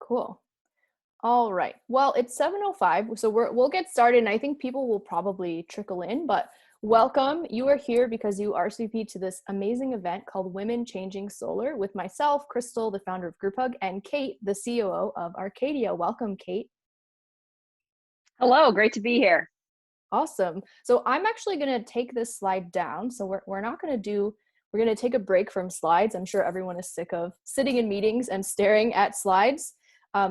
Cool. All right. Well, it's 7:05, so we'll get started, and I think people will probably trickle in, but welcome. You are here because you RSVP to this amazing event called Women Changing Solar with myself, Krystal, the founder of Grouphug, and Kate, the COO of Arcadia. Welcome, Kate. Hello, great to be here. Awesome. So I'm actually going to take this slide down. So we're going to take a break from slides. I'm sure everyone is sick of sitting in meetings and staring at slides.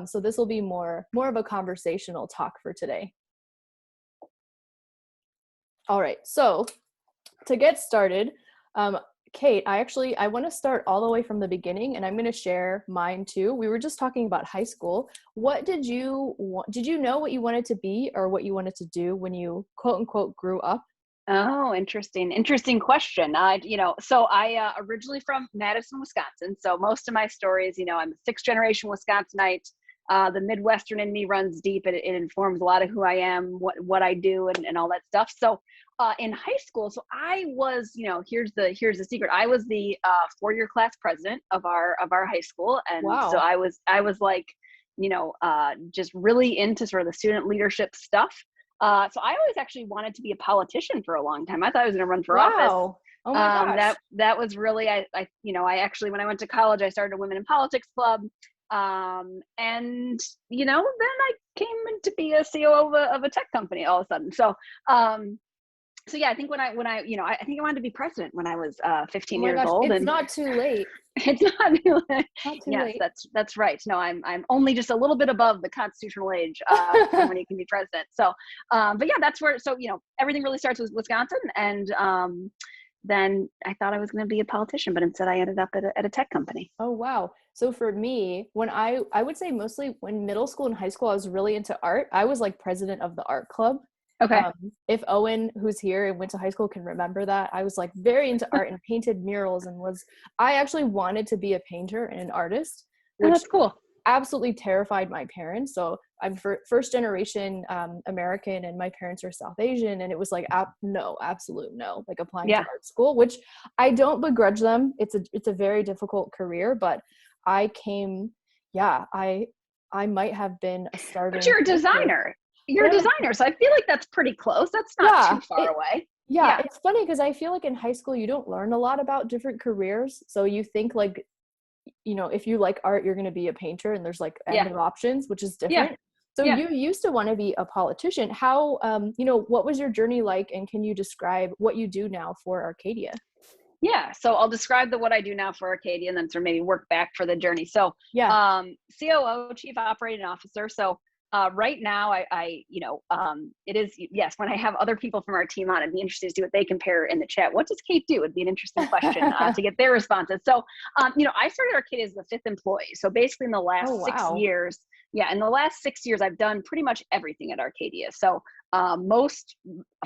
So this will be more of a conversational talk for today. All right, so to get started, Kate, I want to start all the way from the beginning, and I'm going to share mine too. We were just talking about high school. What did you know what you wanted to be or what you wanted to do when you quote unquote grew up? Oh, interesting question. So I originally from Madison, Wisconsin. So most of my stories, I'm a sixth generation Wisconsinite. The Midwestern in me runs deep. It informs a lot of who I am, what I do, and all that stuff. So in high school, so I was, here's the secret. I was the 4-year class president of our high school, and Wow. So I was like, just really into sort of the student leadership stuff. So I always actually wanted to be a politician for a long time. I thought I was going to run for office. Wow. Oh my gosh. That was really, I actually, when I went to college, I started a women in politics club. And then I came in to be a COO of a tech company all of a sudden. So yeah, I think I think I wanted to be president when I was 15 years old. It's not too late. It's not too late. Not too Yes, late. that's right. No, I'm only just a little bit above the constitutional age for when you can be president. So, but yeah, that's where. So everything really starts with Wisconsin, and then I thought I was going to be a politician, but instead I ended up at a tech company. Oh, wow. So for me, when I would say mostly when middle school and high school, I was really into art. I was like president of the art club. Okay. If Owen, who's here and went to high school, can remember that, I was like very into art and painted murals I actually wanted to be a painter and an artist, which that's cool. Absolutely terrified my parents. So I'm first generation American, and my parents are South Asian, and it was like absolute no, like applying to art school, which I don't begrudge them. It's a very difficult career, but I might have been a starving. But you're a designer. You're a designer, so I feel like that's pretty close. That's not too far away. Yeah, it's funny because I feel like in high school you don't learn a lot about different careers. So you think like, if you like art, you're going to be a painter, and there's like other options, which is different. Yeah. So you used to want to be a politician. How, what was your journey like, and can you describe what you do now for Arcadia? Yeah, so I'll describe what I do now for Arcadia, and then sort of maybe work back for the journey. So COO, Chief Operating Officer. So right now, it is, yes, when I have other people from our team on, it'd be interesting to see what they compare in the chat. What does Kate do? It'd be an interesting question to get their responses. So, I started Arcadia as the 5th employee. So basically in the last 6 years, in the last 6 years, I've done pretty much everything at Arcadia. So most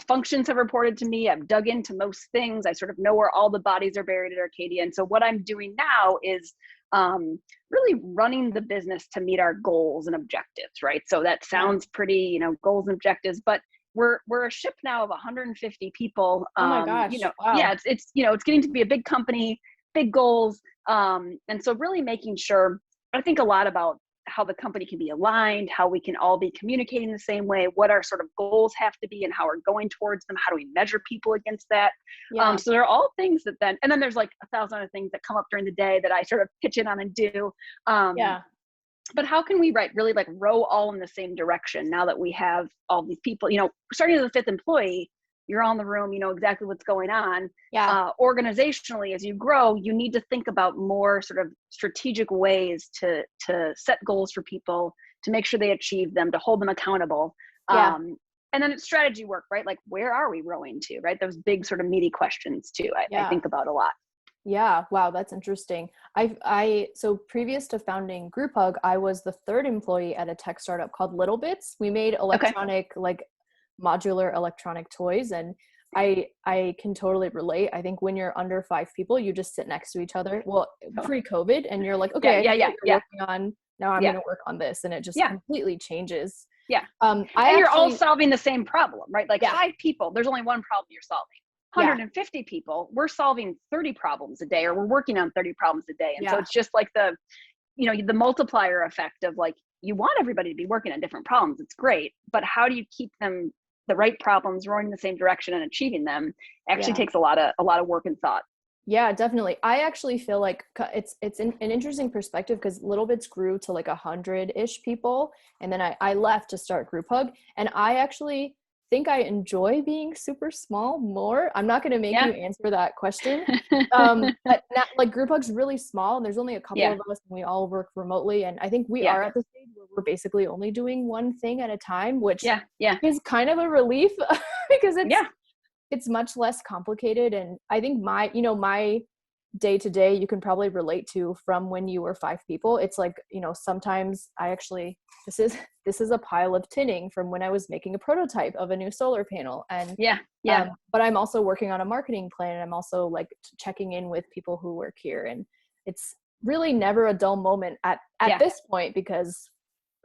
functions have reported to me. I've dug into most things. I sort of know where all the bodies are buried at Arcadia. And so what I'm doing now is really running the business to meet our goals and objectives, right? So that sounds pretty, goals and objectives, but we're a ship now of 150 people. Oh my gosh. Wow. Yeah, it's getting to be a big company, big goals. And so really making sure, I think a lot about how the company can be aligned, how we can all be communicating the same way, what our sort of goals have to be and how we're going towards them. How do we measure people against that? Yeah. So there are all things and then there's like 1,000 other things that come up during the day that I sort of pitch in on and do. But how can we really like row all in the same direction now that we have all these people, starting as a 5th employee, you're on the room, you know exactly what's going on. Yeah. Organizationally, as you grow, you need to think about more sort of strategic ways to set goals for people, to make sure they achieve them, to hold them accountable. Yeah. And then it's strategy work, right? Like, where are we rowing to, right? Those big sort of meaty questions too, I think about a lot. Yeah. Wow. That's interesting. So previous to founding Grouphug, I was the 3rd employee at a tech startup called Little Bits. We made electronic, like modular electronic toys. And I can totally relate. I think when you're under 5 people, you just sit next to each other. Well, pre-COVID, and you're like, okay, working on, now I'm going to work on this. And it just completely changes. Yeah. You're all solving the same problem, right? Like 5 people, there's only one problem you're solving. 150 people, we're solving 30 problems a day, or we're working on 30 problems a day. And so it's just like the multiplier effect of like, you want everybody to be working on different problems. It's great, but how do you keep them the right problems rolling in the same direction and achieving them actually takes a lot of work and thought. Yeah, definitely. I actually feel like it's an interesting perspective because Little Bits grew to like 100-ish people. And then I left to start Grouphug. And I actually think I enjoy being super small more. I'm not going to make you answer that question. But not, like Grouphug's really small and there's only a couple of us and we all work remotely. And I think we are at the stage where we're basically only doing one thing at a time, which is kind of a relief because it's much less complicated. And I think my day to day, you can probably relate to from when you were 5 people. It's like, sometimes this is a pile of tinning from when I was making a prototype of a new solar panel. And but I'm also working on a marketing plan. And I'm also like checking in with people who work here. And it's really never a dull moment at this point because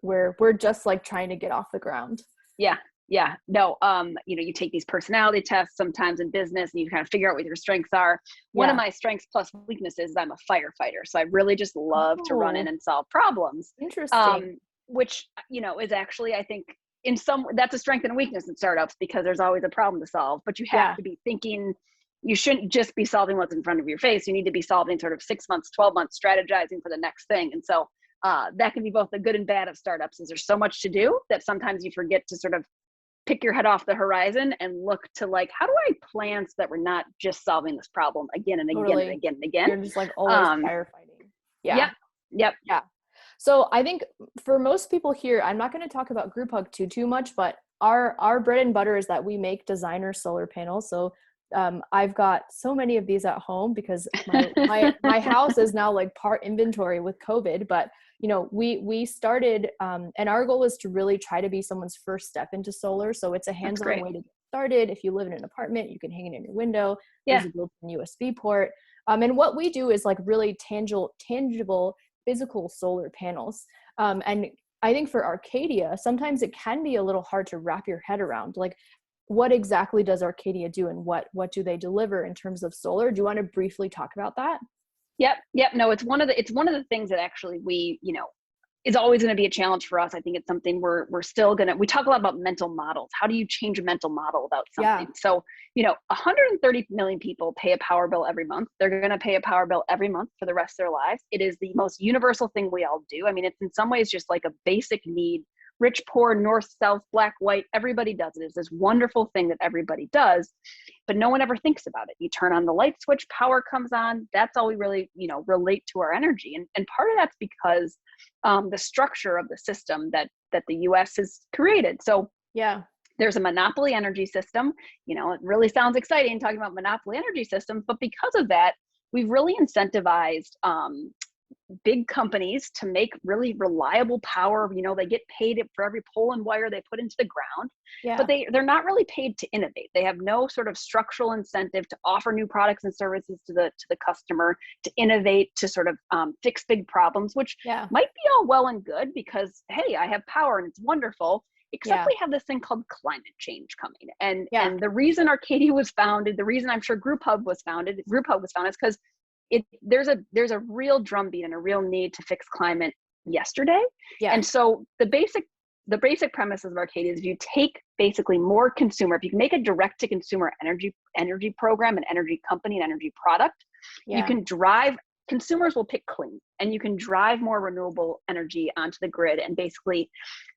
we're just like trying to get off the ground. Yeah, no, you take these personality tests sometimes in business and you kind of figure out what your strengths are. One of my strengths plus weaknesses is I'm a firefighter. So I really just love to run in and solve problems. Interesting. Which, is actually, I think that's a strength and a weakness in startups because there's always a problem to solve, but you have to be thinking, you shouldn't just be solving what's in front of your face. You need to be solving sort of 6 months, 12 months, strategizing for the next thing. And so that can be both the good and bad of startups is there's so much to do that sometimes you forget to sort of pick your head off the horizon and look to like, how do I plan so that we're not just solving this problem again and again and again and again? You're just like always firefighting. Yep. Yeah. So I think for most people here, I'm not going to talk about Grouphug too much, but our bread and butter is that we make designer solar panels. So I've got so many of these at home because my house is now like part inventory with COVID, but we started, and our goal is to really try to be someone's first step into solar. So it's a hands-on way to get started. If you live in an apartment, you can hang it in your window. There's a built-in USB port. And what we do is like really tangible physical solar panels. And I think for Arcadia, sometimes it can be a little hard to wrap your head around, like, what exactly does Arcadia do and what do they deliver in terms of solar? Do you want to briefly talk about that? Yep. No, it's one of the things that actually we, is always going to be a challenge for us. I think it's something we're still we talk a lot about mental models. How do you change a mental model about something? So, 130 million people pay a power bill every month. They're going to pay a power bill every month for the rest of their lives. It is the most universal thing we all do. I mean, it's in some ways just like a basic need. Rich, poor, north, south, black, white, everybody does it. It's this wonderful thing that everybody does, but no one ever thinks about it. You turn on the light switch, power comes on. That's all we really, relate to our energy. And part of that's because the structure of the system that the US has created. So there's a monopoly energy system. It really sounds exciting talking about monopoly energy systems, but because of that, we've really incentivized big companies to make really reliable power. They get paid for every pole and wire they put into the ground, but they're not really paid to innovate. They have no sort of structural incentive to offer new products and services to the customer, to innovate, to sort of fix big problems, which might be all well and good because, hey, I have power and it's wonderful, except we have this thing called climate change coming. And the reason Arcadia was founded, the reason I'm sure Grouphug was founded is because there's a real drumbeat and a real need to fix climate yesterday. And so the basic premises of Arcadia is if you take basically more consumer, if you can make a direct to consumer energy program, an energy company, an energy product, you can drive, consumers will pick clean and you can drive more renewable energy onto the grid and basically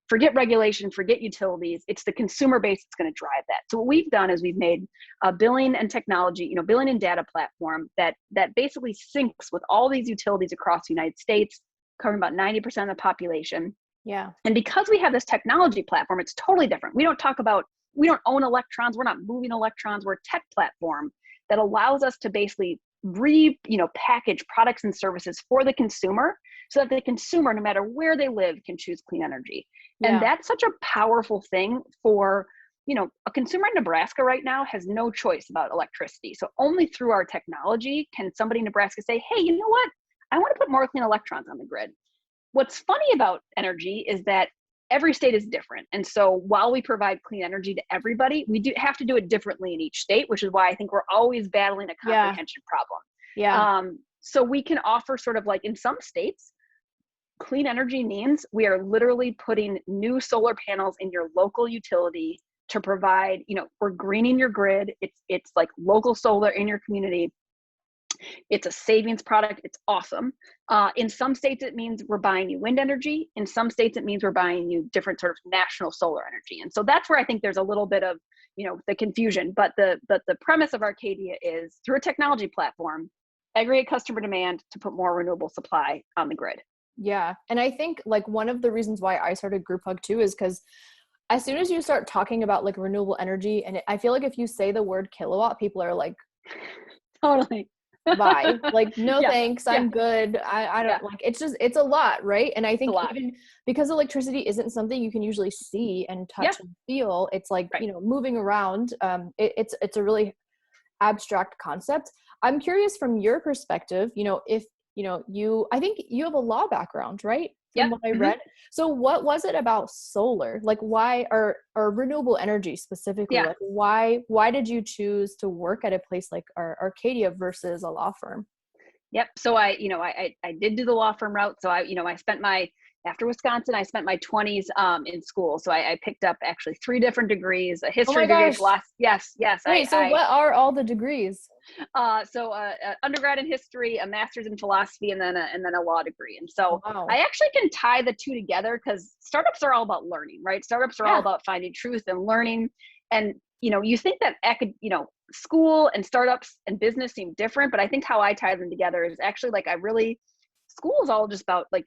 forget regulation, forget utilities. It's the consumer base that's going to drive that. So what we've done is we've made a billing and technology, billing and data platform that basically syncs with all these utilities across the United States, covering about 90% of the population. And because we have this technology platform, it's totally different. We don't own electrons. We're not moving electrons. We're a tech platform that allows us to basically package products and services for the consumer so that the consumer, no matter where they live, can choose clean energy. And that's such a powerful thing for, a consumer in Nebraska right now has no choice about electricity. So only through our technology can somebody in Nebraska say, hey, you know what? I want to put more clean electrons on the grid. What's funny about energy is that every state is different. And so while we provide clean energy to everybody, we do have to do it differently in each state, which is why I think we're always battling a comprehension problem. So we can offer sort of like in some states, clean energy means we are literally putting new solar panels in your local utility to provide, we're greening your grid. It's like local solar in your community. It's a savings product. It's awesome. In some states, it means we're buying you wind energy. In some states, it means we're buying you different sort of national solar energy. And so that's where I think there's a little bit of, the confusion. But the premise of Arcadia is through a technology platform, aggregate customer demand to put more renewable supply on the grid. Yeah. And I think like one of the reasons why I started Grouphug too is because as soon as you start talking about like renewable energy, and I feel like if you say the word kilowatt, people are like, totally. Bye. Like, no, thanks. I'm good. I don't like, it's a lot. Right. And I think even because electricity isn't something you can usually see and touch and feel, it's like, moving around, it's a really abstract concept. I'm curious from your perspective, if, I think you have a law background, right? From what I read. So what was it about solar? Like why, or renewable energy specifically? Like why did you choose to work at a place like Arcadia versus a law firm? Yep. So I did do the law firm route. So I spent after Wisconsin, I spent my 20s in school. So I picked up actually 3 different degrees, a history degree, Yes. Wait, what are all the degrees? Undergrad in history, a master's in philosophy, and then a law degree. And so I actually can tie the 2 together because startups are all about learning, right? Startups are all about finding truth and learning. And, you think that school and startups and business seem different, but I think how I tie them together is actually like school is all just about like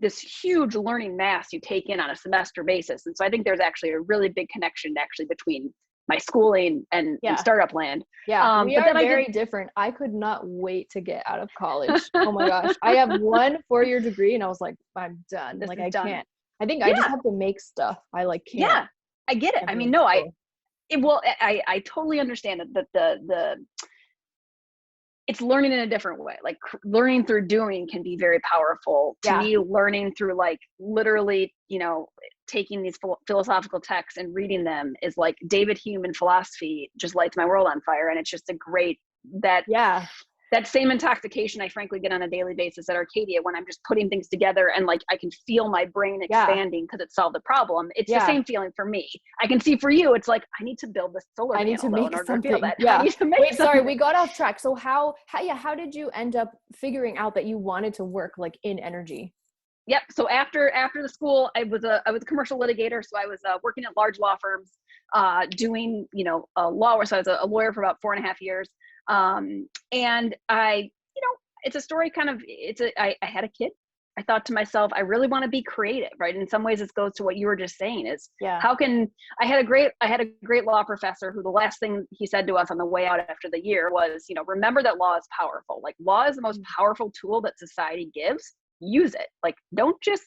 this huge learning mass you take in on a semester basis. And so I think there's actually a really big connection actually between my schooling and startup land. Yeah, we are very different. I could not wait to get out of college. Oh my gosh. I have 1 4-year degree and I was like, I'm done. Like I can't. I think I just have to make stuff. I like can't. Yeah, I get it. I mean, no, I totally understand that it's learning in a different way. Like learning through doing can be very powerful. To me, learning through like literally, taking these philosophical texts and reading them is like David Hume in philosophy just lights my world on fire. And it's just a great, that same intoxication I frankly get on a daily basis at Arcadia when I'm just putting things together and like I can feel my brain expanding because it solved the problem. It's the same feeling for me. I can see for you, it's like I need to build this solar panel. I need to make something. I need to make Wait, sorry, we got off track. So how did you end up figuring out that you wanted to work like in energy? Yep. So after the school, I was a commercial litigator. So I was working at large law firms, doing law. So I was a lawyer for about 4.5 years. And I, it's a story kind of, I had a kid. I thought to myself, I really want to be creative, right? In some ways this goes to what you were just saying is I had a great law professor who the last thing he said to us on the way out after the year was, remember that law is powerful. Like law is the most powerful tool that society gives. Use it. Like, don't just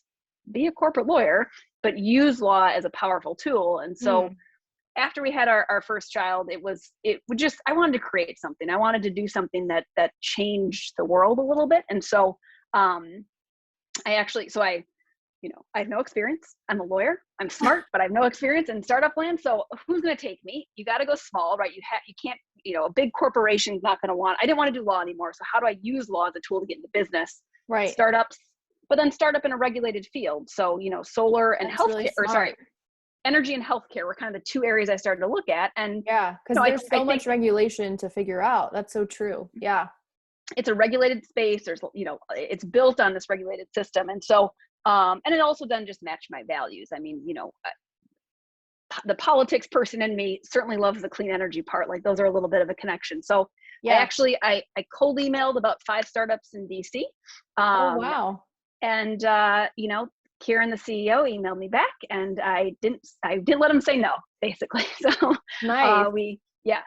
be a corporate lawyer, but use law as a powerful tool. And so after we had our first child, I wanted to create something. I wanted to do something that changed the world a little bit. And so, I have no experience. I'm a lawyer. I'm smart, but I have no experience in startup land. So who's going to take me? You got to go small, right? You can't, a big corporation is not going to I didn't want to do law anymore. So how do I use law as a tool to get into business? Right. Startups, but then startup in a regulated field. So, solar and healthcare, energy and healthcare were kind of the 2 areas I started to look at. And because there's so much regulation to figure out. That's so true. Yeah. It's a regulated space. There's, it's built on this regulated system. And so, and it also then just matched my values. I mean, the politics person in me certainly loves the clean energy part. Like those are a little bit of a connection. So I cold emailed about 5 startups in DC. Oh, wow. And, Kieran, the CEO, emailed me back and I didn't let him say no, basically. So nice.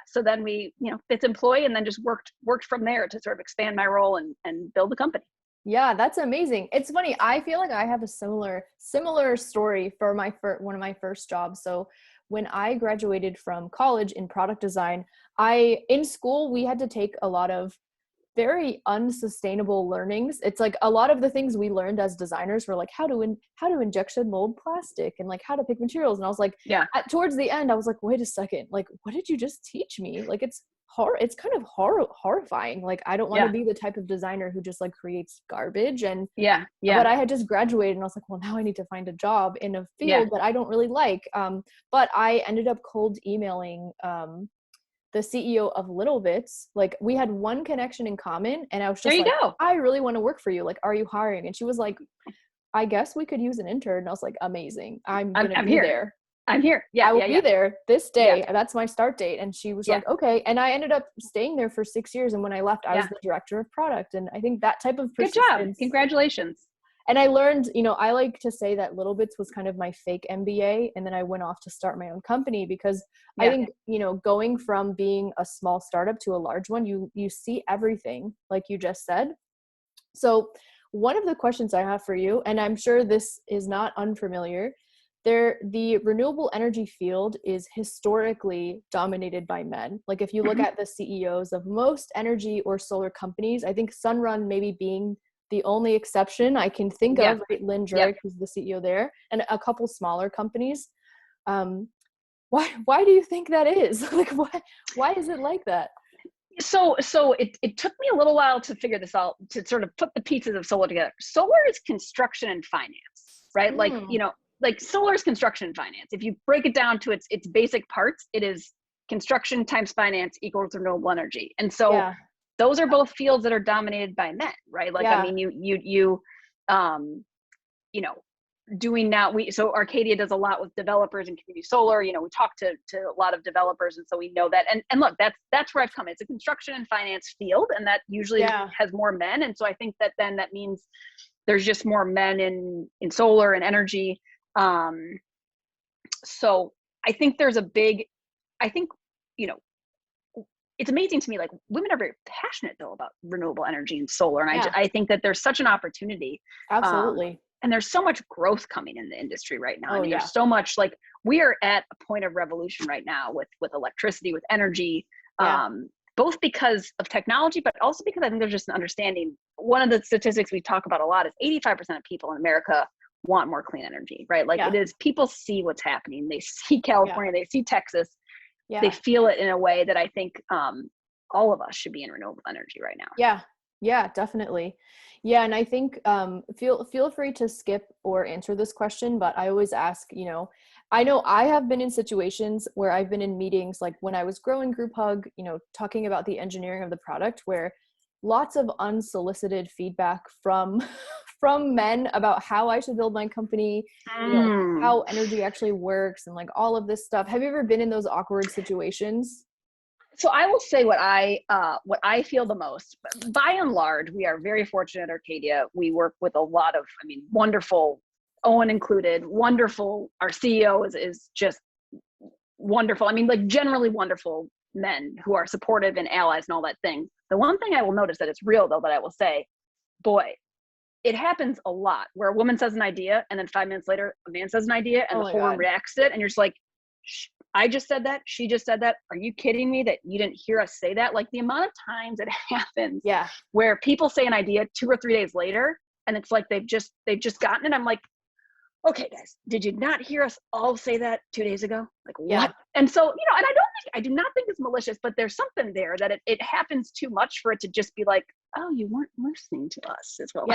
So then we, it's employee and then just worked from there to sort of expand my role and build the company. Yeah, that's amazing. It's funny. I feel like I have a similar story for one of my first jobs. So when I graduated from college in product design, in school, we had to take a lot of very unsustainable learnings. It's like a lot of the things we learned as designers were like how to injection mold plastic and like how to pick materials. And I was like, towards the end, I was like, wait a second, like, what did you just teach me? Like, it's it's kind of horrifying. Like, I don't want to be the type of designer who just like creates garbage. And but I had just graduated and I was like, well, now I need to find a job in a field that I don't really like. But I ended up cold emailing the CEO of Little Bits. Like, we had one connection in common, and I was just like, I really want to work for you. Like, are you hiring? And she was like, I guess we could use an intern. And I was like, amazing. I'm gonna be there. I'm here. Yeah, I will be there this day. That's my start date. And she was like, okay. And I ended up staying there for 6 years. And when I left, I was the director of product. And I think that type of persistence. Good job. Congratulations. And I learned, you know, I like to say that Little Bits was kind of my fake MBA. And then I went off to start my own company because I think, you know, going from being a small startup to a large one, you see everything, like you just said. So one of the questions I have for you, and I'm sure this is not unfamiliar, the renewable energy field is historically dominated by men. Like, if you look at the CEOs of most energy or solar companies, I think Sunrun maybe being the only exception I can think of, right? Lynn Jurek, who's the CEO there, and a couple smaller companies. Why do you think that is? Like, why is it like that? So it took me a little while to figure this out, to sort of put the pieces of solar together. Solar is construction and finance, right? Like, you know, like solar is construction and finance. If you break it down to its basic parts, it is construction times finance equals renewable energy. And so those are both fields that are dominated by men, right? Like, I mean, you know, doing now, so Arcadia does a lot with developers and community solar. You know, we talk to a lot of developers, and so we know that. And look, that's where I've come. It's a construction and finance field, and that usually has more men. And so I think that then that means there's just more men in solar and energy. So I think there's you know, it's amazing to me, like, women are very passionate though about renewable energy and solar. And I think that there's such an opportunity. Absolutely. And there's so much growth coming in the industry right now. I mean, there's so much, like, we are at a point of revolution right now with electricity, with energy, both because of technology, but also because I think there's just an understanding. One of the statistics we talk about a lot is 85% of people in America want more clean energy, right? Like, it is, people see what's happening. They see California, they see Texas, they feel it in a way that I think all of us should be in renewable energy right now. Yeah, definitely. Yeah. And I think, feel free to skip or answer this question, but I always ask, you know I have been in situations where I've been in meetings, like when I was growing Grouphug, you know, talking about the engineering of the product, where lots of unsolicited feedback from men about how I should build my company, you know, how energy actually works, and like all of this stuff. Have you ever been in those awkward situations? So I will say what I feel the most. By and large, we are very fortunate at Arcadia. We work with a lot of, I mean, wonderful, Owen included, wonderful. Our CEO is just wonderful. I mean, like, generally wonderful men who are supportive and allies and all that thing. The one thing I will notice that it's real though, that I will say, boy, it happens a lot where a woman says an idea and then 5 minutes later a man says an idea and the whole room reacts to it, and you're just like, I just said that, she just said that, are you kidding me that you didn't hear us say that? Like, the amount of times it happens where people say an idea 2 or 3 days later and it's like they've just gotten it. I'm like, okay guys, did you not hear us all say that 2 days ago? Like, what? And so, you know, and I do not think it's malicious, but there's something there that it happens too much for it to just be like, oh, you weren't listening to us as well.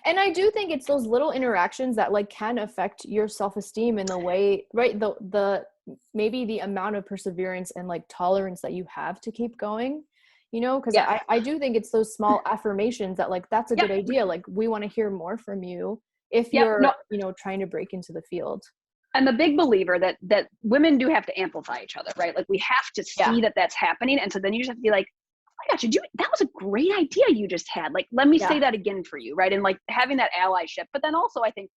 And I do think it's those little interactions that like can affect your self-esteem in the way, right? The maybe the amount of perseverance and like tolerance that you have to keep going, you know, because I do think it's those small affirmations that like, that's a good idea. Like, we want to hear more from you if you're, you know, trying to break into the field. I'm a big believer that women do have to amplify each other, right? Like, we have to see that that's happening. And so then you just have to be like, oh my gosh, that was a great idea you just had. Like, let me say that again for you, right? And like having that allyship, but then also I think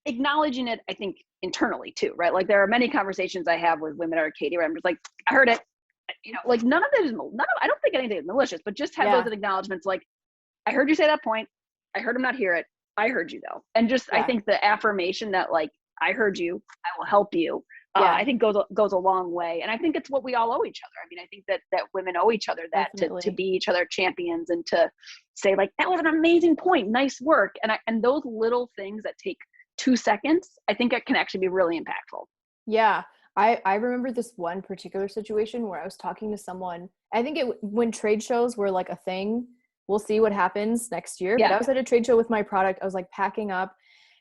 acknowledging it, I think internally too, right? Like, there are many conversations I have with women at Arcadia where I'm just like, I heard it, you know, like I don't think anything is malicious, but just have those acknowledgements. Like, I heard you say that point. I heard him not hear it. I heard you though. And just, I think the affirmation that like, I heard you, I will help you. I think goes a long way. And I think it's what we all owe each other. I mean, I think that women owe each other that, to be each other champions and to say like, that was an amazing point. Nice work. And those little things that take 2 seconds, I think it can actually be really impactful. Yeah. I remember this one particular situation where I was talking to someone. I think when trade shows were like a thing, we'll see what happens next year. Yeah. But I was at a trade show with my product. I was like packing up,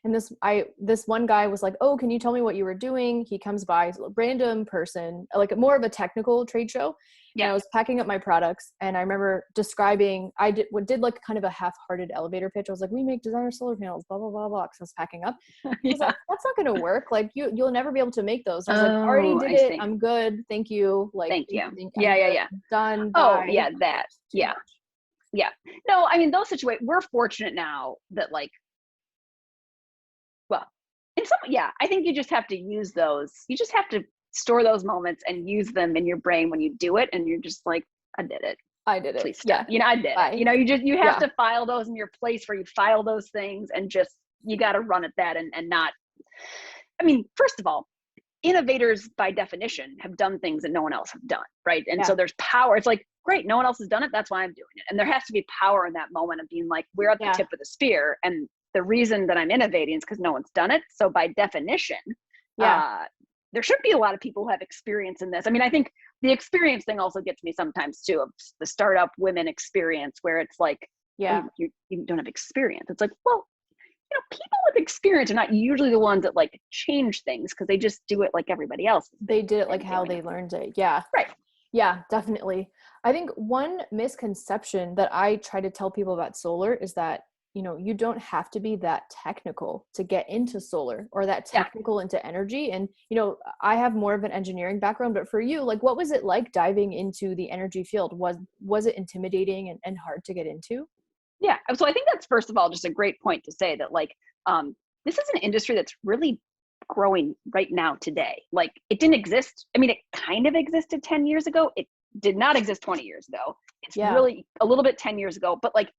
and this one guy was like, "Oh, can you tell me what you were doing?" He comes by, a random person, like more of a technical trade show. Yeah. And I was packing up my products, and I remember describing, I did like kind of a half-hearted elevator pitch. I was like, "We make designer solar panels, blah, blah, blah, blah," because I was packing up. I was like, "That's not going to work. Like you'll never be able to make those." And I was like, "Already did it. See. I'm good. Thank you." Like, thank you. I'm Yeah. Done. Oh, Bye. yeah, that. Yeah. Much. Yeah. No, I mean, those situations, we're fortunate now that like, well, I think you just have to use those. You just have to store those moments and use them in your brain when you do it. And you're just like, I did it. I did it. Please stop. Yeah. I did it. You have to file those in your place where you file those things, and just, you got to run at that and not, I mean, first of all, innovators by definition have done things that no one else have done. Right. And so there's power. It's like, great, no one else has done it. That's why I'm doing it. And there has to be power in that moment of being like, we're at the tip of the spear. And the reason that I'm innovating is because no one's done it. So by definition, there should be a lot of people who have experience in this. I mean, I think the experience thing also gets me sometimes too, of the startup women experience, where it's like, you don't have experience. It's like, well, people with experience are not usually the ones that like change things, because they just do it like everybody else. They did it like how they learned it. Yeah. Right. Yeah, definitely. I think one misconception that I try to tell people about solar is that, you don't have to be that technical to get into solar, or that technical into energy. And, I have more of an engineering background, but for you, like, what was it like diving into the energy field? Was it intimidating and hard to get into? Yeah. So I think that's, first of all, just a great point to say that, like, this is an industry that's really growing right now today. Like, it didn't exist. I mean, it kind of existed 10 years ago. It did not exist 20 years ago. It's really a little bit 10 years ago, but like,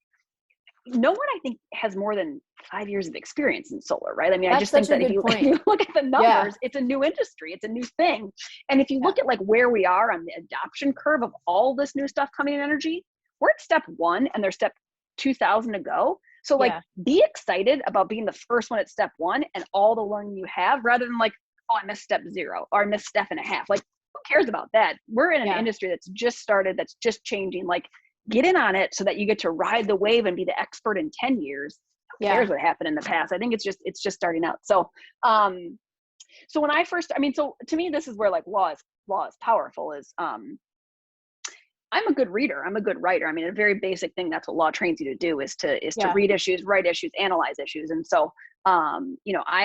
no one, I think, has more than 5 years of experience in solar, right? I mean, I just think that if you look at the numbers, it's a new industry, it's a new thing. And if you look at like where we are on the adoption curve of all this new stuff coming in energy, we're at step 1 and there's step 2,000 to go. So like, be excited about being the first one at step 1 and all the learning you have, rather than like, oh, I missed step 0 or I missed step and a half. Like, who cares about that? We're in an industry that's just started, that's just changing. Like, get in on it so that you get to ride the wave and be the expert in 10 years. Who cares what happened in the past? I think it's just starting out. So, so when I first, I mean, so to me, this is where like law is powerful, is, I'm a good reader. I'm a good writer. I mean, a very basic thing, that's what law trains you to do, is to read issues, write issues, analyze issues. And so, I'm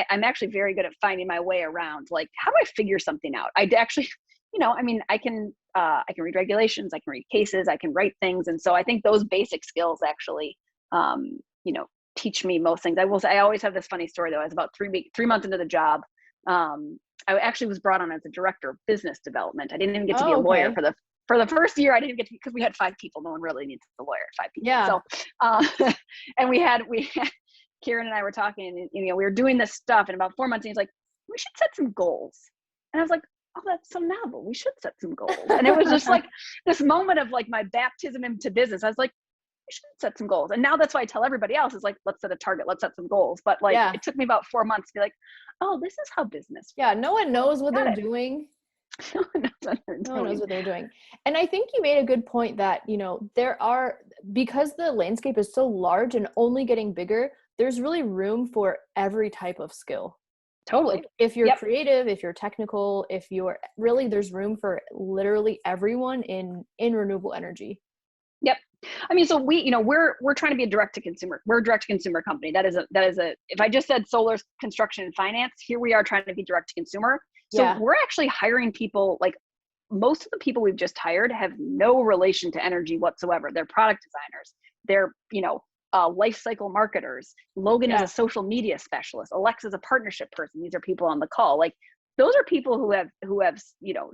actually very good at finding my way around, like, how do I figure something out? I actually, I mean, I can read regulations, I can read cases, I can write things. And so I think those basic skills actually, teach me most things. I will say, I always have this funny story though. I was about 3 months into the job. I actually was brought on as a director of business development. I didn't even get to be a lawyer for the first year. I didn't get to, because we had 5 people. No one really needs a lawyer, 5 people. Yeah. So, and we had Kieran and I were talking, and, we were doing this stuff, and about 4 months, and he's like, we should set some goals. And I was like, oh, that's so novel. We should set some goals. And it was just like this moment of like my baptism into business. I was like, we should set some goals. And now that's why I tell everybody else, is like, let's set a target, let's set some goals. But like, it took me about 4 months to be like, oh, this is how business works. Yeah. No one knows what they're doing. No one knows what they're doing. And I think you made a good point that, because the landscape is so large and only getting bigger, there's really room for every type of skill. Totally. If you're creative, if you're technical, if you're really, there's room for literally everyone in renewable energy. Yep. I mean, so we're trying to be a direct to consumer. We're a direct to consumer company. That is if I just said solar, construction, and finance, here we are trying to be direct to consumer. So we're actually hiring people, like, most of the people we've just hired have no relation to energy whatsoever. They're product designers. They're, life cycle marketers. Logan is a social media specialist. Alexa's a partnership person. These are people on the call. Like, those are people who have,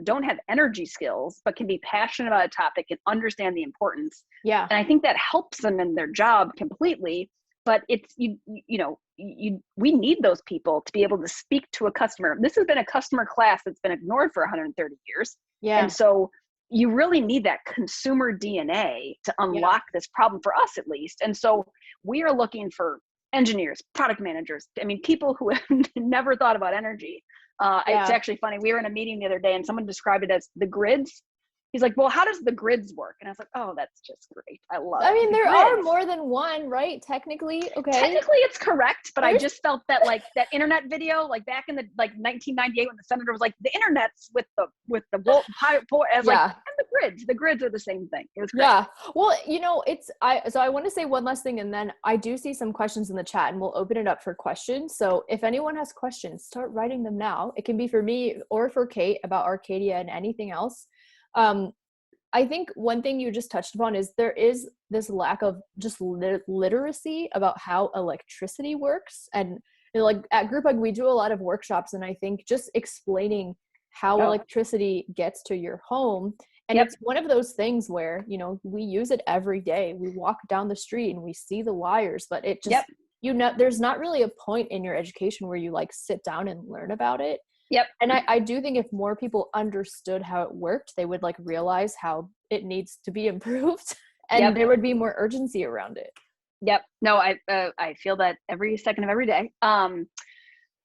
don't have energy skills, but can be passionate about a topic and understand the importance. Yeah. And I think that helps them in their job completely. But it's, we need those people to be able to speak to a customer. This has been a customer class that's been ignored for 130 years. Yeah. And so you really need that consumer DNA to unlock this problem, for us at least. And so we are looking for engineers, product managers. I mean, people who have never thought about energy, It's actually funny. We were in a meeting the other day and someone described it as the grids. He's like, well, how does the grids work? And I was like, oh, that's just great. I love it. I mean, there are more than one, right? Technically, okay. Technically, it's correct, but I just felt that like that internet video, like back in the 1998 when the senator was like, the internet's with the I was like, and the grids are the same thing. It was great. Yeah. Well, so I want to say one last thing, and then I do see some questions in the chat, and we'll open it up for questions. So if anyone has questions, start writing them now. It can be for me or for Kate about Arcadia and anything else. I think one thing you just touched upon is there is this lack of just literacy about how electricity works. And like at Grouphug, we do a lot of workshops, and I think just explaining how electricity gets to your home. And it's one of those things where, we use it every day. We walk down the street and we see the wires, but it just, there's not really a point in your education where you like sit down and learn about it. Yep. And I do think if more people understood how it worked, they would like realize how it needs to be improved, and there would be more urgency around it. Yep. No, I feel that every second of every day.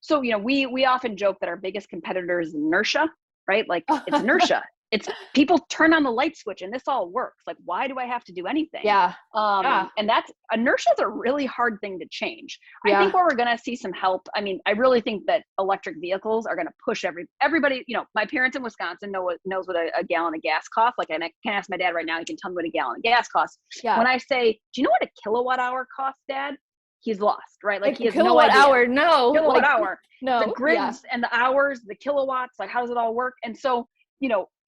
So, we often joke that our biggest competitor is inertia, right? Like it's inertia. It's people turn on the light switch and this all works. Like, why do I have to do anything? And that's inertia is a really hard thing to change. I think where we're going to see some help. I mean, I really think that electric vehicles are going to push everybody. My parents in Wisconsin knows what a gallon of gas costs. Like, and I can ask my dad right now. He can tell me what a gallon of gas costs. Yeah. When I say, do you know what a kilowatt hour costs, Dad? He's lost, right? Like he has no idea. Kilowatt hour. No. The grids and the hours, the kilowatts, like how does it all work? And so,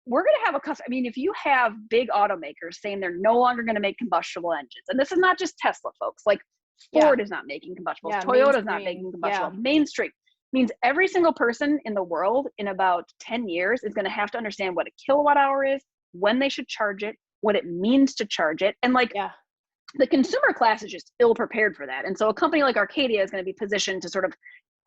we're going to have if you have big automakers saying they're no longer going to make combustible engines, and this is not just Tesla, folks, like Ford is not making combustibles, Toyota is not making combustible, mainstream means every single person in the world in about 10 years is going to have to understand what a kilowatt hour is, when they should charge it, what it means to charge it. And the consumer class is just ill prepared for that. And so a company like Arcadia is going to be positioned to sort of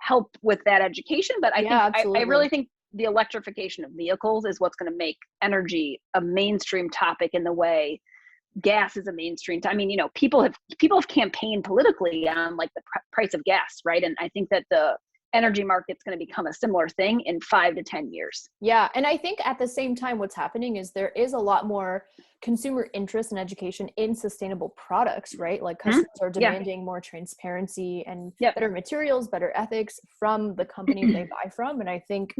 help with that education. But I really think the electrification of vehicles is what's going to make energy a mainstream topic in the way gas is a mainstream. People have campaigned politically on like the price of gas, right? And I think that the energy market's going to become a similar thing in 5 to 10 years. Yeah. And I think at the same time, what's happening is there is a lot more consumer interest and education in sustainable products, right? Like customers are demanding more transparency and better materials, better ethics from the companies they buy from. And I think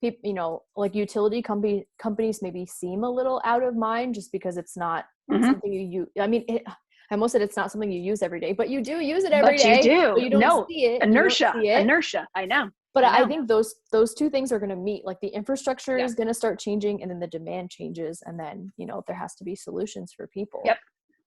people, like utility companies maybe seem a little out of mind just because it's not something you use. I almost said it's not something you use every day, but you do use it every day. But you don't see it. Inertia. I know. But I think those two things are going to meet. Like the infrastructure is going to start changing, and then the demand changes, and then there has to be solutions for people.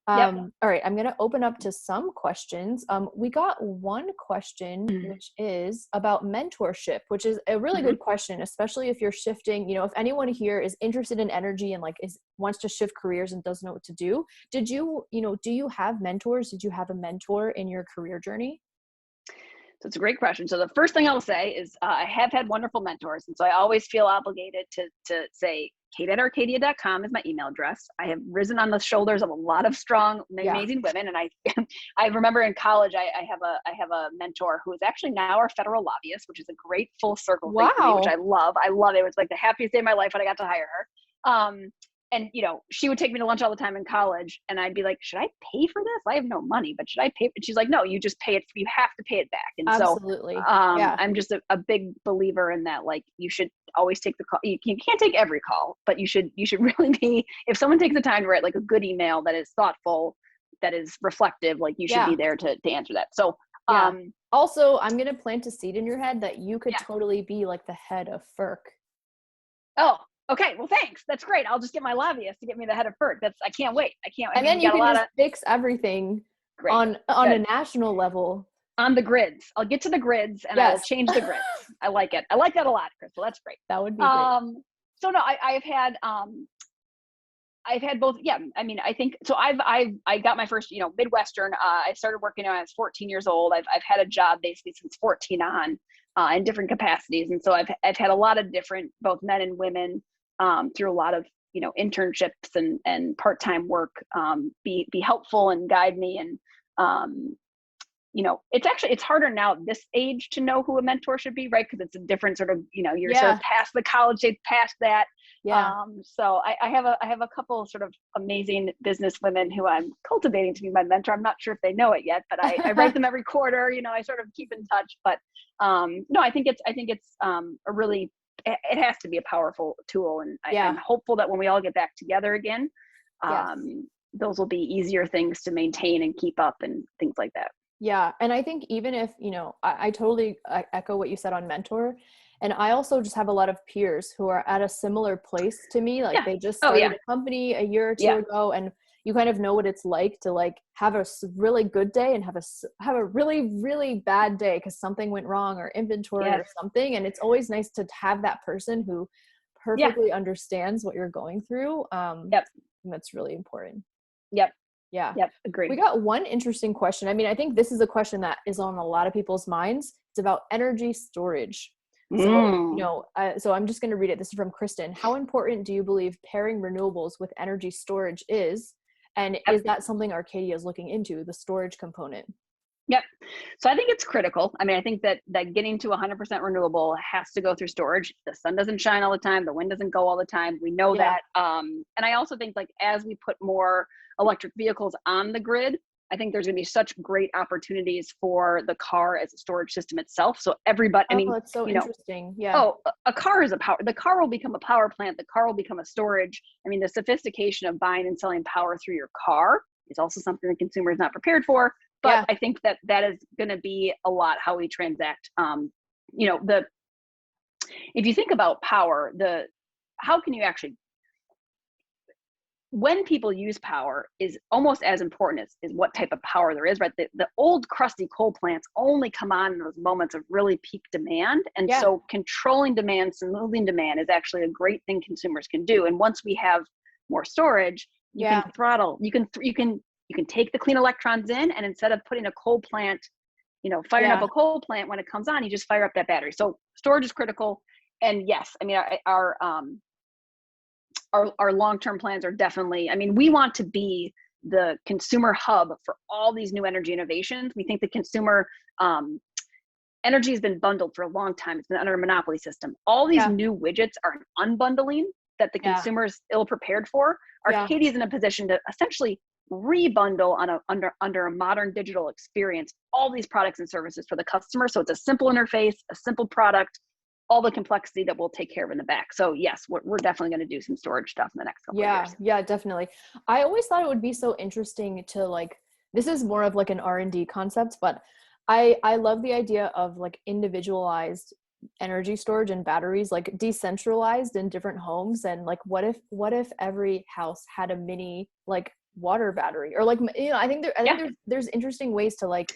All right, I'm going to open up to some questions. We got one question, which is about mentorship, which is a really good question, especially if you're shifting. If anyone here is interested in energy and wants to shift careers and doesn't know what to do, do you have mentors? Did you have a mentor in your career journey? So it's a great question. So the first thing I'll say is I have had wonderful mentors. And so I always feel obligated to say kate@arcadia.com is my email address. I have risen on the shoulders of a lot of strong, amazing women. And I remember in college, I have a mentor who is actually now our federal lobbyist, which is a great full circle thing for me, which I love. I love it. It was like the happiest day of my life when I got to hire her. And she would take me to lunch all the time in college, and I'd be like, should I pay for this? I have no money, but should I pay? And she's like, no, you just pay it. You have to pay it back. And absolutely. So I'm just a big believer in that. Like you should always take the call. You can't take every call, but you should really be, if someone takes the time to write like a good email that is thoughtful, that is reflective, like you should be there to answer that. So also I'm going to plant a seed in your head that you could totally be like the head of FERC. Oh, okay, well, thanks. That's great. I'll just get my lobbyist to get me the head of FERC. I can't wait. And then you can just fix everything on a national level. On the grids. I'll get to the grids and I'll change the grids. I like it. I like that a lot, Krystal. That's great. That would be great. So no, I've had both. Yeah. I think, so I got my first, Midwestern, I started working when I was 14 years old. I've had a job basically since 14 on, in different capacities. And so I've had a lot of different, both men and women, through a lot of, internships and part-time work, be helpful and guide me. And, it's harder now at this age to know who a mentor should be, right? Because it's a different sort of, you're sort of Yeah. past the college age, past that. Yeah. So I have a couple of sort of amazing business women who I'm cultivating to be my mentor. I'm not sure if they know it yet, but I write them every quarter. I sort of keep in touch. But no, I think it's a really, it has to be a powerful tool, and I'm hopeful that when we all get back together again, Yes. those will be easier things to maintain and keep up and things like that. Yeah. And I think even if, I totally echo what you said on mentor. And I also just have a lot of peers who are at a similar place to me. Like they just started a company a year or two ago, and you kind of know what it's like to like have a really good day and have a really, really bad day because something went wrong or inventory or something. And it's always nice to have that person who perfectly understands what you're going through. And that's really important. Yep. Yeah. Yep. Agreed. We got one interesting question. I mean, I think this is a question that is on a lot of people's minds. It's about energy storage. So, so I'm just going to read it. This is from Kristen. How important do you believe pairing renewables with energy storage is? And is that something Arcadia is looking into, the storage component? Yep. So I think it's critical. I mean, I think that getting to 100% renewable has to go through storage. The sun doesn't shine all the time. The wind doesn't go all the time. We know that. And I also think like as we put more electric vehicles on the grid, I think there's going to be such great opportunities for the car as a storage system itself. So everybody, I mean, that's so interesting. Yeah. Oh, a car is the car will become a power plant. The car will become a storage. I mean, the sophistication of buying and selling power through your car is also something the consumer is not prepared for. But I think that is going to be a lot how we transact. If you think about power, how can you actually, when people use power is almost as important as what type of power there is, right? The old crusty coal plants only come on in those moments of really peak demand. And so controlling demand, smoothing demand is actually a great thing consumers can do. And once we have more storage, you can throttle, you can take the clean electrons in, and instead of putting a coal plant, firing up a coal plant when it comes on, you just fire up that battery. So storage is critical. And yes, I mean, our long-term plans are definitely, I mean, we want to be the consumer hub for all these new energy innovations. We think the consumer energy has been bundled for a long time. It's been under a monopoly system. All these new widgets are an unbundling that the consumer is ill prepared for. Arcadia is in a position to essentially rebundle under a modern digital experience all these products and services for the customer. So it's a simple interface, a simple product, all the complexity that we'll take care of in the back. So yes, we're definitely going to do some storage stuff in the next couple of years. Yeah, definitely. I always thought it would be so interesting to like, this is more of like an R&D concept, but I love the idea of like individualized energy storage and batteries, like decentralized in different homes. And like, what if every house had a mini like water battery, or like, I think there's interesting ways to like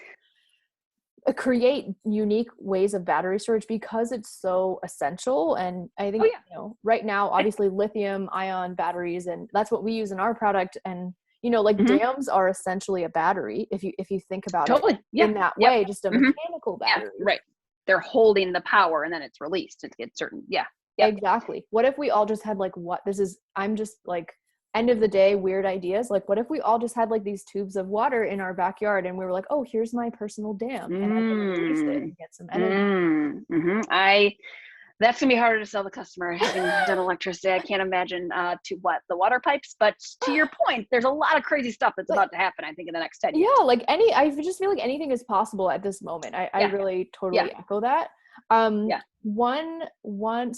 create unique ways of battery storage because it's so essential. And I think right now obviously lithium ion batteries, and that's what we use in our product. And like dams are essentially a battery if you think about it in that way, just a mechanical battery. Right, they're holding the power and then it's released to get certain exactly. What if we all just had like, I'm just like, end of the day, weird ideas. Like, what if we all just had like these tubes of water in our backyard and we were like, oh, here's my personal dam, and I can release it and get some energy. That's gonna be harder to sell the customer having done electricity. I can't imagine to what the water pipes, but to your point, there's a lot of crazy stuff that's about to happen, I think, in the next 10 years. Yeah, like I just feel like anything is possible at this moment. I really totally echo that. So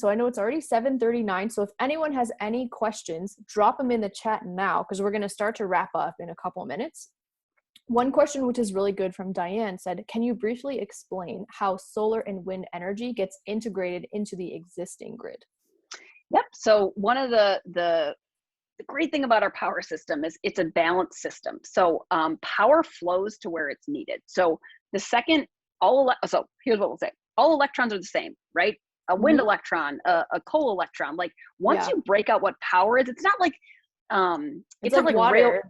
I know it's already 7:39. So if anyone has any questions, drop them in the chat now, because we're going to start to wrap up in a couple minutes. One question, which is really good, from Diane, said, can you briefly explain how solar and wind energy gets integrated into the existing grid? Yep. So one of the great thing about our power system is it's a balanced system. So power flows to where it's needed. So here's what we'll say. All electrons are the same, right? A wind electron, a coal electron. Like once you break out what power is, it's not like it's not like water.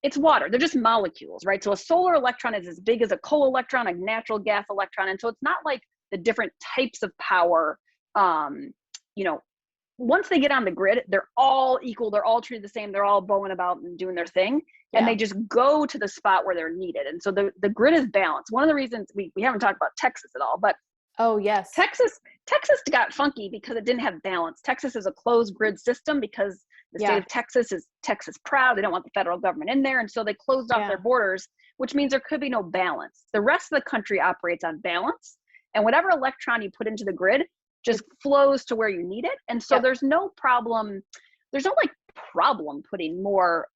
It's water. They're just molecules, right? So a solar electron is as big as a coal electron, a natural gas electron. And so it's not like the different types of power, once they get on the grid, they're all equal. They're all treated the same. They're all bowing about and doing their thing. And they just go to the spot where they're needed. And so the grid is balanced. One of the reasons we haven't talked about Texas at all, but oh yes, Texas got funky because it didn't have balance. Texas is a closed grid system because the state of Texas is Texas proud. They don't want the federal government in there. And so they closed off their borders, which means there could be no balance. The rest of the country operates on balance, and whatever electron you put into the grid just flows to where you need it. And so there's no problem. There's no like problem putting more,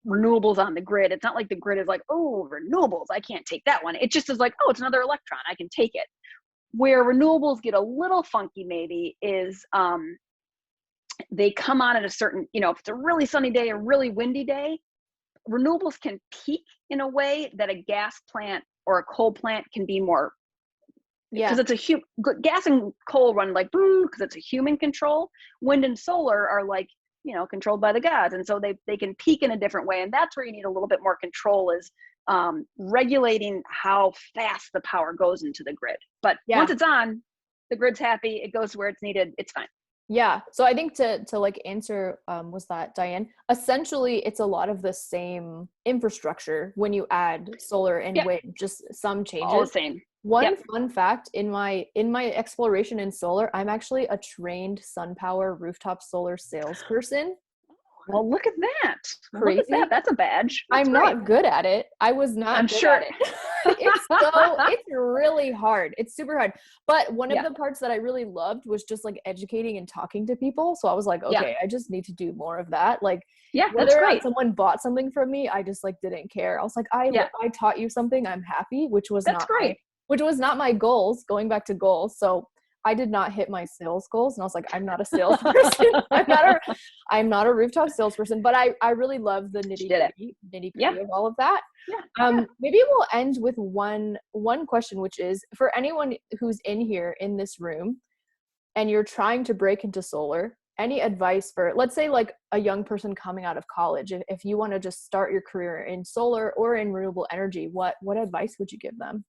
renewables on the grid. It's not like the grid is like, oh, renewables, I can't take that one. It just is like, oh, it's another electron, I can take it. Where renewables get a little funky maybe is they come on at a certain, if it's a really sunny day, a really windy day, renewables can peak in a way that a gas plant or a coal plant can be more, because it's gas and coal run like boo, because it's a human control. Wind and solar are like, controlled by the gods. And so they can peak in a different way. And that's where you need a little bit more control, is regulating how fast the power goes into the grid. But once it's on, the grid's happy, it goes to where it's needed, it's fine. Yeah. So I think to like answer, was that Diane? Essentially, it's a lot of the same infrastructure when you add solar and wind, just some changes. All the same. One fun fact, in my exploration in solar, I'm actually a trained SunPower rooftop solar salesperson. Well, look at that. Crazy. Look at that. That's a badge. That's I'm great. Not good at it. I was not I'm good sure. at it. It's really hard. It's super hard. But one of the parts that I really loved was just like educating and talking to people. So I was like, okay, I just need to do more of that. Like, whether or not someone bought something from me, I just like didn't care. I was like, I taught you something, I'm happy, which was not my goals, going back to goals. So I did not hit my sales goals, and I was like, I'm not a salesperson. I'm not a rooftop salesperson, but I really love the nitty gritty of all of that. Maybe we'll end with one question, which is, for anyone who's in here in this room and you're trying to break into solar, any advice for, let's say, like a young person coming out of college, if you want to just start your career in solar or in renewable energy, what advice would you give them?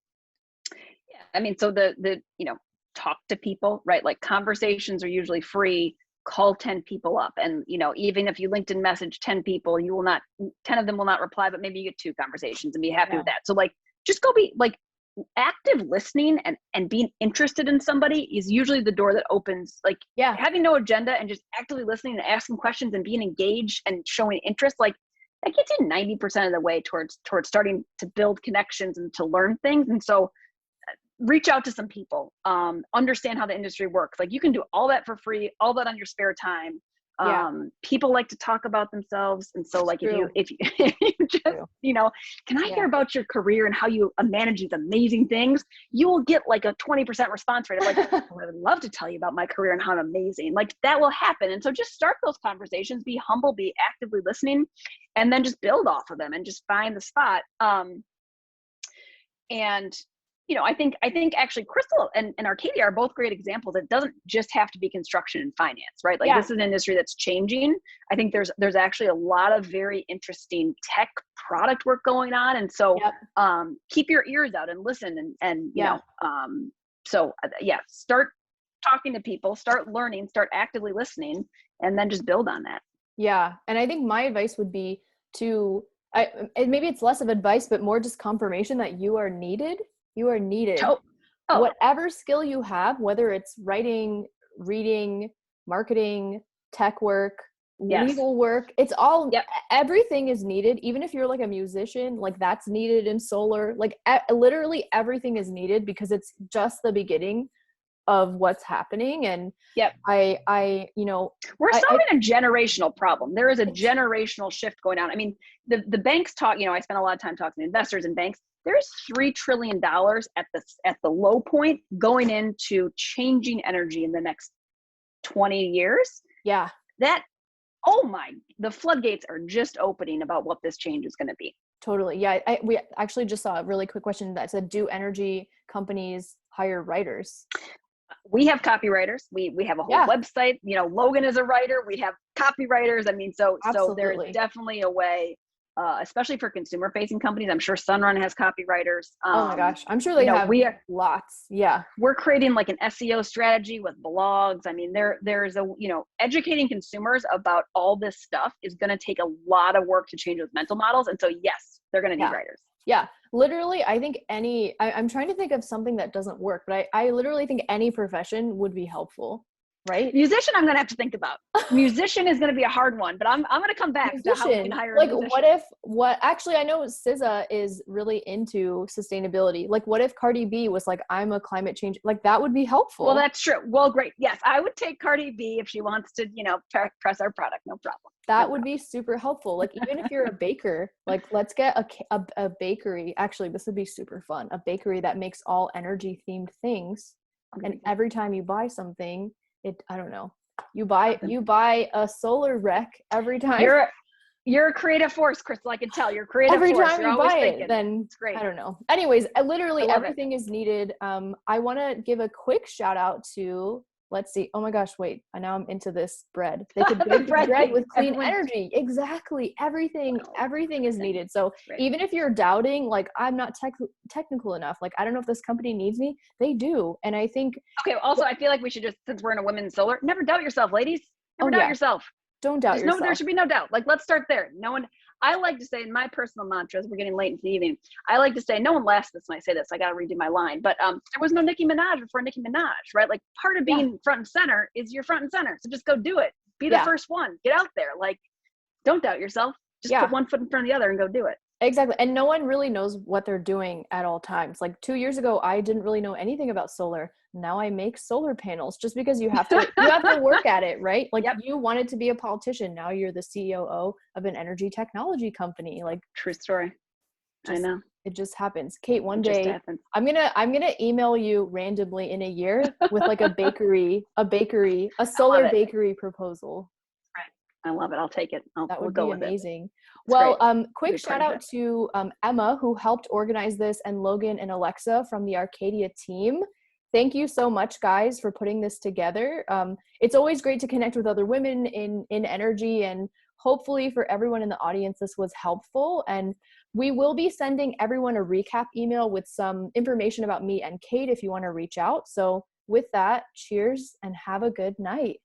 I mean, so the talk to people, right? Like, conversations are usually free. Call 10 people up, and even if you LinkedIn message 10 people, 10 of them will not reply, but maybe you get 2 conversations and be happy with that. So like, just go be like active listening, and being interested in somebody is usually the door that opens. Like, having no agenda and just actively listening and asking questions and being engaged and showing interest, like that gets you 90% of the way towards starting to build connections and to learn things. And so reach out to some people, understand how the industry works. Like, you can do all that for free, all that on your spare time. People like to talk about themselves. And so like, if you just, can I hear about your career and how you manage these amazing things? You will get like a 20% response rate of like, I would love to tell you about my career and how I'm amazing. Like, that will happen. And so just start those conversations, be humble, be actively listening, and then just build off of them and just find the spot. I think actually Krystal and Arcadia are both great examples. It doesn't just have to be construction and finance, right? Like, this is an industry that's changing. I think there's actually a lot of very interesting tech product work going on. And so keep your ears out and listen and start talking to people, start learning, start actively listening, and then just build on that. Yeah. And I think my advice would be maybe it's less of advice, but more just confirmation that you are needed. You are needed. Whatever skill you have, whether it's writing, reading, marketing, tech work, legal work, it's all, everything is needed. Even if you're like a musician, like, that's needed in solar. Like, literally everything is needed, because it's just the beginning of what's happening. And we're solving a generational problem. There is a generational shift going on. I mean, the banks talk, I spent a lot of time talking to investors and banks. There's $3 trillion at the low point going into changing energy in the next 20 years. Yeah. The floodgates are just opening about what this change is going to be. Totally. Yeah. We actually just saw a really quick question that said, do energy companies hire writers? We have copywriters. We have a whole website. Logan is a writer. We have copywriters. I mean, so there's definitely a way especially for consumer facing companies. I'm sure Sunrun has copywriters. Oh my gosh. I'm sure they have lots. Yeah. We're creating like an SEO strategy with blogs. I mean, there's a, educating consumers about all this stuff is going to take a lot of work to change those mental models. And so yes, they're going to need writers. Yeah. Literally, I think I'm trying to think of something that doesn't work, but I literally think any profession would be helpful. Right? Musician, I'm gonna have to think about. Musician is gonna be a hard one, but I'm gonna come back to how we can hire a musician. Actually I know SZA is really into sustainability. Like what if Cardi B was like, I'm a climate change, like that would be helpful. Well, that's true. Well, great. Yes, I would take Cardi B if she wants to, press our product, no problem. That would be super helpful. Like even if you're a baker, like let's get a bakery. Actually, this would be super fun. A bakery that makes all energy themed things. And every time you buy something, I don't know. You buy a solar wreck every time. You're a creative force, Krystal. I can tell you're a creative every force. Time you're you buy it, then it's great. I don't know. Anyways, literally everything is needed. I want to give a quick shout out to, let's see. Oh my gosh, wait. Now I'm into this bread. They could bake bread with clean energy. Exactly. Everything is needed. So even if you're doubting, like I'm not technical enough, like I don't know if this company needs me, they do. And I think. Okay. Also, I feel like we should just, since we're in a women's solar, never doubt yourself, ladies. Never doubt yourself. Don't doubt yourself. There should be no doubt. Like, let's start there. I like to say in my personal mantras, we're getting late into the evening, I like to say, no one laughs this when I say this, I got to redo my line, but there was no Nicki Minaj before Nicki Minaj, right? Like part of being front and center is you're front and center. So just go do it. Be the first one. Get out there. Like, don't doubt yourself. Just put one foot in front of the other and go do it. Exactly. And no one really knows what they're doing at all times. Like 2 years ago, I didn't really know anything about solar. Now I make solar panels just because you have to work at it, right? Like you wanted to be a politician. Now you're the COO of an energy technology company. Like true story. I know. It just happens. Kate, one day I'm gonna email you randomly in a year with like a solar bakery proposal. I love it. I'll take it. That would be amazing. Well, quick shout out to Emma, who helped organize this, and Logan and Alexa from the Arcadia team. Thank you so much, guys, for putting this together. It's always great to connect with other women in energy, and hopefully for everyone in the audience, this was helpful. And we will be sending everyone a recap email with some information about me and Kate if you want to reach out. So with that, cheers and have a good night.